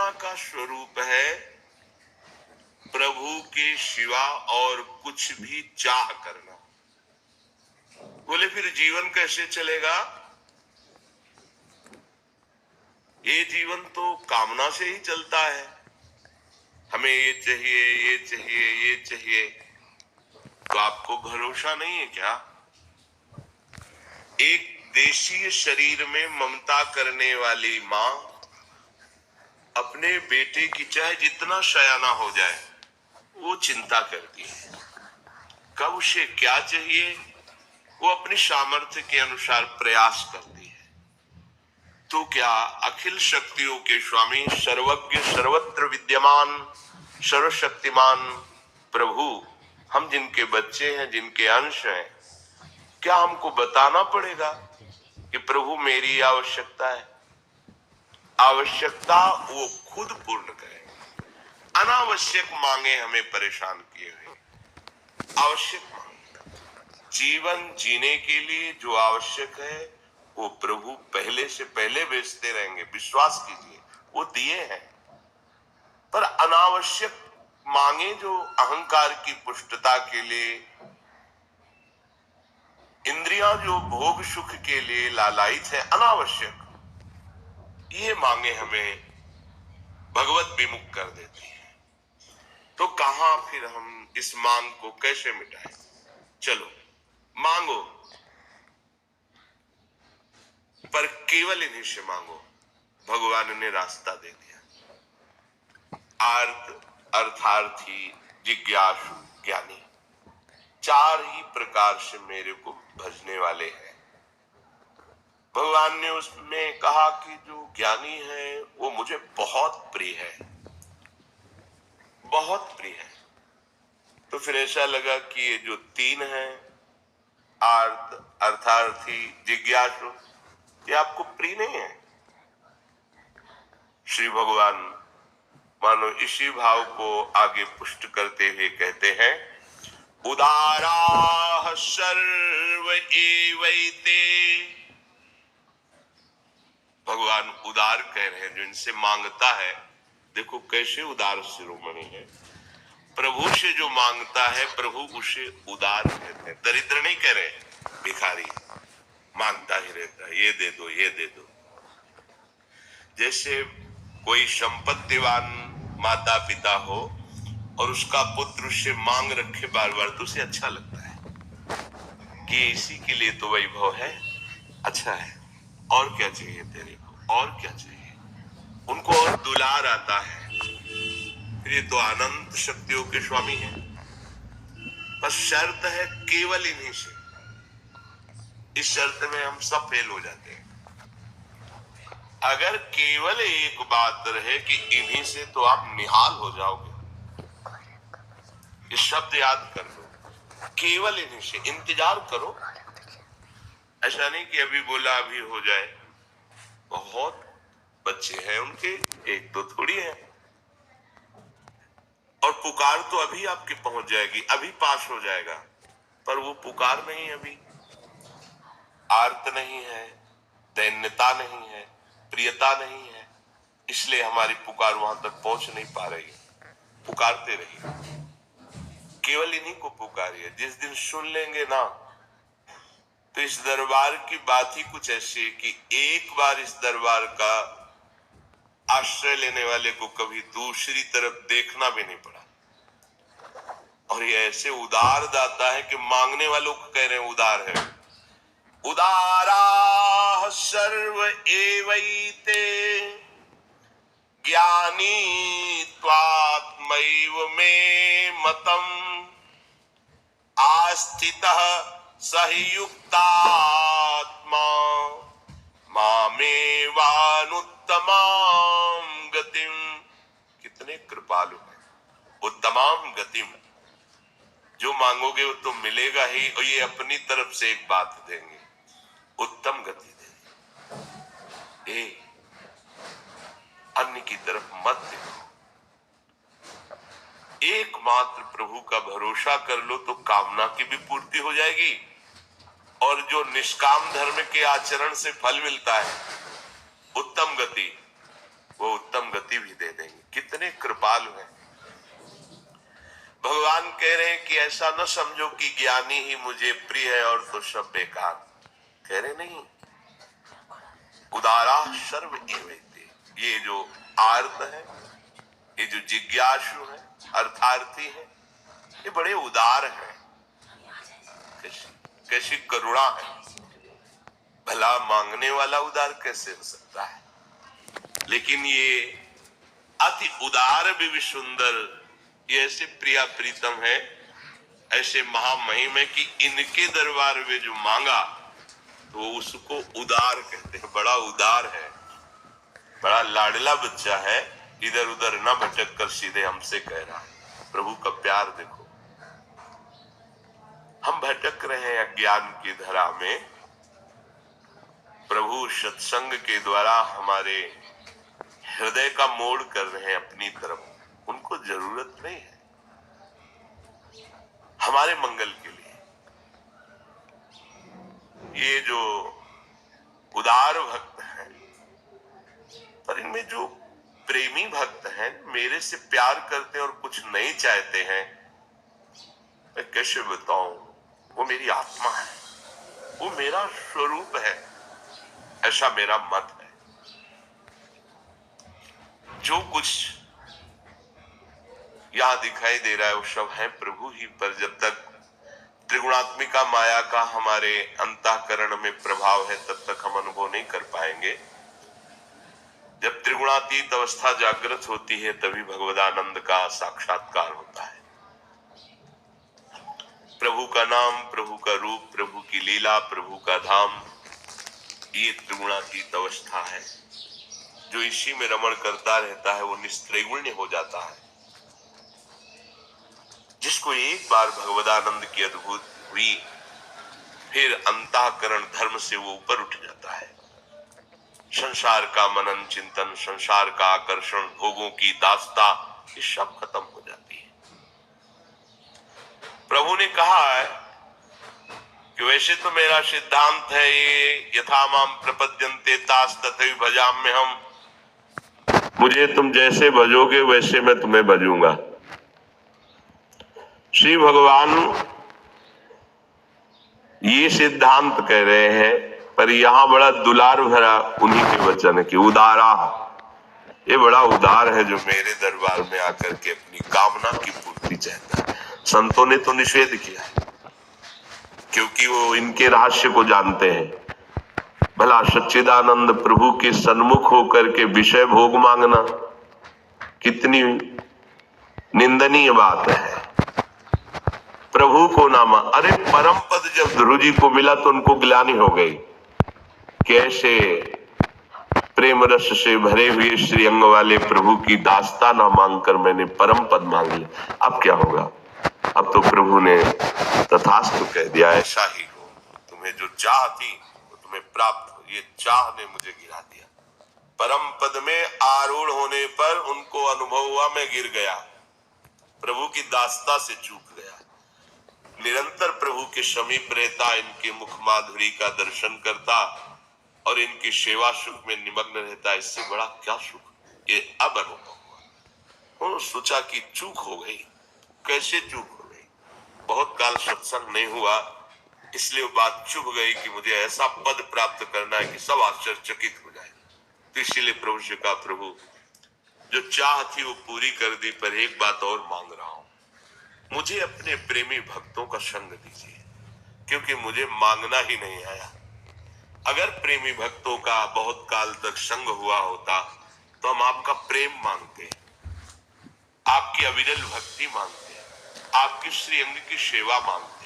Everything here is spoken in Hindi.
कामना का स्वरूप है प्रभु के सिवा और कुछ भी चाह करना। बोले फिर जीवन कैसे चलेगा? ये जीवन तो कामना से ही चलता है। हमें ये चाहिए, ये चाहिए, ये चाहिए। तो आपको भरोसा नहीं है क्या? एक देशीय शरीर में ममता करने वाली माँ अपने बेटे की चाहे जितना सयाना हो जाए वो चिंता करती है। कब उसे क्या चाहिए वो अपनी सामर्थ्य के अनुसार प्रयास करती है। तो क्या अखिल शक्तियों के स्वामी, सर्वज्ञ, सर्वत्र विद्यमान, सर्वशक्तिमान प्रभु, हम जिनके बच्चे हैं, जिनके अंश हैं, क्या हमको बताना पड़ेगा कि प्रभु मेरी आवश्यकता है? आवश्यकता वो खुद पूर्ण करें। अनावश्यक मांगे हमें परेशान किए हुए। आवश्यक मांगे, जीवन जीने के लिए जो आवश्यक है वो प्रभु पहले से पहले बेचते रहेंगे। विश्वास कीजिए, वो दिए हैं। पर अनावश्यक मांगे जो अहंकार की पुष्टता के लिए, इंद्रियां जो भोग सुख के लिए लालायित है, अनावश्यक, ये मांगे हमें भगवत विमुख कर देती है। तो कहां फिर हम इस मांग को कैसे मिटाएं? चलो मांगो, पर केवल इन्हीं से मांगो। भगवान ने रास्ता दे दिया। आर्त, अर्थार्थी, जिज्ञासु, ज्ञानी, चार ही प्रकार से मेरे को भजने वाले हैं। भगवान ने उसमें कहा कि जो ज्ञानी है वो मुझे बहुत प्रिय है, बहुत प्रिय है। तो फिर ऐसा लगा कि ये जो तीन हैं, आर्त, अर्थार्थी, जिज्ञासु, ये आपको प्रिय नहीं है। श्री भगवान मानो इसी भाव को आगे पुष्ट करते हुए कहते हैं, उदारा सर्व एवैते। भगवान उदार कह रहे हैं, जो इनसे मांगता है। देखो कैसे उदार शिरोमणि है। प्रभु से जो मांगता है प्रभु उसे उदार कहते हैं। दरिद्र नहीं कह रहे, भिखारी मांगता ही रहता है, ये दे दो, ये दे दो। जैसे कोई संपत्तिवान माता पिता हो और उसका पुत्र उससे मांग रखे बार बार, तो उसे अच्छा लगता है कि इसी के लिए तो वैभव है, अच्छा है, और क्या चाहिए तेरे को, और क्या चाहिए। उनको और दुलार आता है। ये तो अनंत शक्तियों के स्वामी हैं। बस शर्त है केवल इन्हीं से। इस शर्त में हम सब फेल हो जाते हैं। अगर केवल एक बात रहे कि इन्हीं से, तो आप निहाल हो जाओगे। ये शब्द याद कर लो, केवल इन्हीं से। इंतजार करो, ऐसा नहीं कि अभी बोला अभी हो जाए। बहुत बच्चे हैं उनके, एक दो थोड़ी है। और पुकार तो अभी आपके पहुंच जाएगी, अभी पास हो जाएगा, पर वो पुकार नहीं, अभी आर्त नहीं है, दैन्यता नहीं है, प्रियता नहीं है, इसलिए हमारी पुकार वहां तक पहुंच नहीं पा रही। पुकारते रहिए, केवल इन्हीं को पुकारिए। जिस दिन सुन लेंगे ना, तो इस दरबार की बात ही कुछ ऐसी है कि एक बार इस दरबार का आश्रय लेने वाले को कभी दूसरी तरफ देखना भी नहीं पड़ा। और ये ऐसे उदार दाता है कि मांगने वालों को कह रहे हैं उदार है। उदारा सर्व एवैते ज्ञानी त्वात्मैव मे मतम आस्थितः सहि युक्तात्मा मामेवानुत्तमां गतिम। कितने कृपालु हैं। उत्तमाम गतिम, जो मांगोगे वो तो मिलेगा ही, और ये अपनी तरफ से एक बात देंगे, उत्तम गति देंगे। अन्य की तरफ मत देखो, एकमात्र प्रभु का भरोसा कर लो तो कामना की भी पूर्ति हो जाएगी। और जो निष्काम धर्म के आचरण से फल मिलता है, उत्तम गति, वो उत्तम गति भी दे देंगे। कितने कृपालु हैं। भगवान कह रहे हैं कि ऐसा न समझो कि ज्ञानी ही मुझे प्रिय है और तो सब बेकार। कह रहे नहीं, उदारा सर्व एवैते। ये जो आर्त है, ये जो जिज्ञासु है, अर्थार्थी है, ये बड़े उदार हैं। कैसी करुणा है। भला मांगने वाला उदार कैसे हो सकता है। लेकिन ये अति उदार भी सुंदर, ये ऐसे प्रिया प्रीतम है, ऐसे महामहिम है कि इनके दरबार में जो मांगा तो उसको उदार कहते हैं। बड़ा उदार है, बड़ा लाडला बच्चा है, इधर उधर न भटक कर सीधे हमसे कह रहा है। प्रभु का प्यार देखो। हम भटक रहे हैं अज्ञान की धरा में, प्रभु सत्संग के द्वारा हमारे हृदय का मोड़ कर रहे हैं अपनी तरफ। उनको जरूरत नहीं है हमारे मंगल के लिए। ये जो उदार भक्त हैं, पर इनमें जो प्रेमी भक्त हैं, मेरे से प्यार करते हैं और कुछ नहीं चाहते हैं, मैं कैसे बताऊं। वो मेरी आत्मा है, वो मेरा स्वरूप है, ऐसा मेरा मत है। जो कुछ यहां दिखाई दे रहा है वो सब है प्रभु ही। पर जब तक त्रिगुणात्मिका माया का हमारे अंतःकरण में प्रभाव है, तब तक हम अनुभव नहीं कर पाएंगे। जब त्रिगुणातीत अवस्था जागृत होती है, तभी भगवदानंद का साक्षात्कार होता है। प्रभु का नाम, प्रभु का रूप, प्रभु की लीला, प्रभु का धाम, ये त्रिगुणातीत अवस्था है। जो इसी में रमण करता रहता है वो निस्त्रैगुण्य हो जाता है। जिसको एक बार भगवदानंद की अद्भुत हुई, फिर अंतःकरण धर्म से वो ऊपर उठ जाता है। संसार का मनन चिंतन, संसार का आकर्षण, भोगों की दास्ता, ये सब खत्म हो जाती है। प्रभु ने कहा है कि वैसे तो मेरा सिद्धांत है ये, यथा माम प्रपद्यन्ते तास तथैव भजाम्यहम्। मुझे तुम जैसे भजोगे वैसे मैं तुम्हें भजूंगा। श्री भगवान ये सिद्धांत कह रहे हैं, पर यहां बड़ा दुलार भरा उन्हीं के वचन है कि उदारा, ये बड़ा उदार है जो मेरे दरबार में आकर के अपनी कामना की पूर्ति चाहता है। संतों ने तो निषेध किया है, क्योंकि वो इनके रहस्य को जानते हैं। भला सच्चिदानंद प्रभु के सन्मुख होकर के विषय भोग मांगना कितनी निंदनीय बात है। प्रभु को नामा, अरे परम पद जब ध्रुव जी को मिला तो उनको ग्लानि हो गई। कैसे प्रेम रस से भरे हुए श्री अंग वाले प्रभु की दास्ता ना मांगकर मैंने परम पद मांग लिया, अब क्या होगा। अब तो प्रभु ने तथास्तु कह दिया, ऐसा ही हो। तुम्हें जो चाह थी वो तुम्हें प्राप्त हो। ये चाह ने मुझे गिरा दिया। परम पद में आरूढ़ होने पर उनको अनुभव हुआ मैं गिर गया, प्रभु की दास्ता से चूक गया। निरंतर प्रभु के समीप रहता, इनके मुख माधुरी का दर्शन करता और इनकी सेवा सुख में निमग्न रहता, इससे बड़ा क्या सुख। ये अब अनुभव हुआ। उन्होंने सोचा कि चूक हो गई। कैसे चूक हो गई। बहुत काल सत्संग नहीं हुआ, इसलिए वो बात चुभ गई कि मुझे ऐसा पद प्राप्त करना है कि सब आश्चर्यचकित हो जाए। तो इसीलिए प्रभु से कहा, प्रभु जो चाह थी वो पूरी कर दी, पर एक बात और मांग रहा हूं, मुझे अपने प्रेमी भक्तों का संग दीजिए, क्योंकि मुझे मांगना ही नहीं आया। अगर प्रेमी भक्तों का बहुत काल तक संग हुआ होता तो हम आपका प्रेम मांगते, आपकी अविरल भक्ति मांगते, आपकी श्री अंग की सेवा मांगते।